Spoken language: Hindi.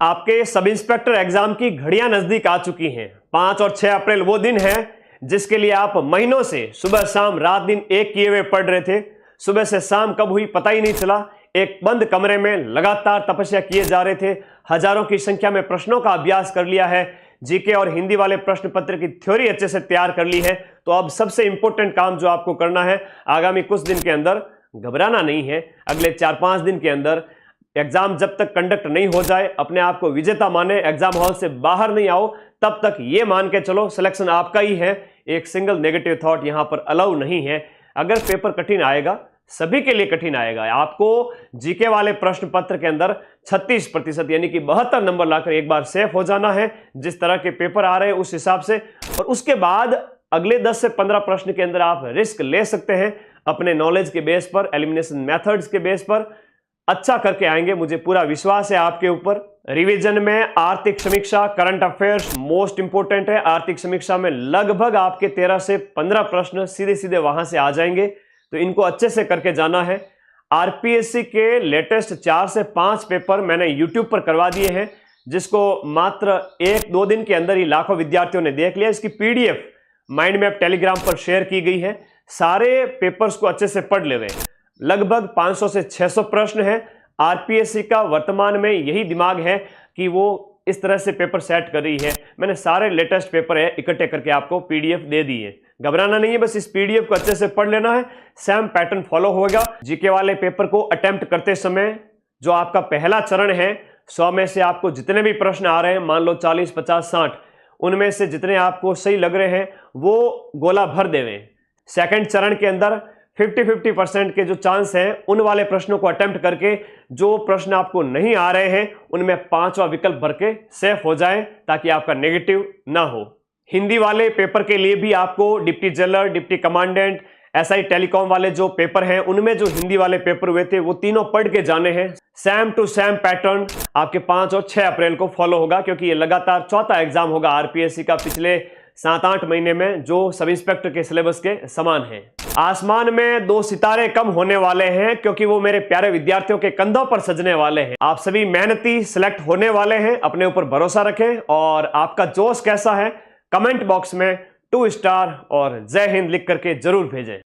आपके सब इंस्पेक्टर एग्जाम की घड़ियां नजदीक आ चुकी हैं। 5 और 6 अप्रैल वो दिन है जिसके लिए आप महीनों से सुबह शाम रात दिन एक किए हुए पढ़ रहे थे। सुबह से शाम कब हुई पता ही नहीं चला। एक बंद कमरे में लगातार तपस्या किए जा रहे थे। हजारों की संख्या में प्रश्नों का अभ्यास कर लिया है। जीके और हिंदी वाले प्रश्न पत्र की थ्योरी अच्छे से तैयार कर ली है। तो अब सबसे इंपॉर्टेंट काम जो आपको करना है, आगामी कुछ दिन के अंदर घबराना नहीं है। अगले 4-5 दिन के अंदर एग्जाम जब तक कंडक्ट नहीं हो जाए, अपने आप को विजेता माने, एग्जाम हॉल से बाहर नहीं आओ, तब तक ये मान के चलो सिलेक्शन आपका ही है। एक सिंगल नेगेटिव थॉट यहां पर अलाउ नहीं है। अगर पेपर कठिन आएगा, सभी के लिए कठिन आएगा। आपको जीके वाले प्रश्न पत्र के अंदर 36% यानी कि 72 नंबर लाकर एक बार सेफ हो जाना है। जिस तरह के पेपर आ रहे हैं उस हिसाब से, और उसके बाद अगले 10 से 15 प्रश्न के अंदर आप रिस्क ले सकते हैं। अपने नॉलेज के बेस पर, एलिमिनेशन मेथड्स के बेस पर अच्छा करके आएंगे, मुझे पूरा विश्वास है आपके ऊपर। रिवीजन में आर्थिक समीक्षा, करंट अफेयर्स मोस्ट इंपोर्टेंट है। आर्थिक समीक्षा में लगभग आपके 13 से 15 प्रश्न सीधे सीधे वहां से आ जाएंगे, तो इनको अच्छे से करके जाना है। आरपीएससी के लेटेस्ट 4 से 5 पेपर मैंने यूट्यूब पर करवा दिए हैं, जिसको मात्र 1-2 दिन के अंदर ही लाखों विद्यार्थियों ने देख लिया। इसकी पीडीएफ माइंड मैप टेलीग्राम पर शेयर की गई है। सारे पेपर्स को अच्छे से पढ़ ले। लगभग 500 से 600 प्रश्न हैं। आरपीएससी का वर्तमान में यही दिमाग है कि वो इस तरह से पेपर सेट कर रही है। मैंने सारे लेटेस्ट पेपर है इकट्ठे करके आपको पीडीएफ दे दी है। घबराना नहीं है, बस इस पीडीएफ को अच्छे से पढ़ लेना है। सेम पैटर्न फॉलो होगा। जीके वाले पेपर को अटेम्प्ट करते समय जो आपका पहला चरण है, 100 में से आपको जितने भी प्रश्न आ रहे हैं, मान लो 40, 50, 60, उनमें से जितने आपको सही लग रहे हैं वो गोला भर देवें। सेकंड चरण के अंदर 50-50% के जो चांस हैं, उन वाले प्रश्नों को अटेम्प्ट करके जो प्रश्न आपको नहीं आ रहे हैं उनमें 5वां विकल्प भर के सेफ हो जाए, ताकि आपका नेगेटिव ना हो। हिंदी वाले पेपर के लिए भी आपको deputy jailer, deputy commandant, SI telecom वाले जो पेपर हैं, उनमें जो हिंदी वाले पेपर हुए थे वो तीनों पढ़ के जाने हैं। सेम टू सेम पैटर्न आपके 5 और 6 अप्रैल को फॉलो होगा, क्योंकि ये लगातार चौथा एग्जाम होगा आरपीएससी का पिछले 7-8 महीने में, जो सब इंस्पेक्टर के सिलेबस के समान है। आसमान में 2 सितारे कम होने वाले हैं, क्योंकि वो मेरे प्यारे विद्यार्थियों के कंधों पर सजने वाले हैं। आप सभी मेहनती सिलेक्ट होने वाले हैं। अपने ऊपर भरोसा रखें। और आपका जोश कैसा है, कमेंट बॉक्स में 2 स्टार और जय हिंद लिख करके जरूर भेजें।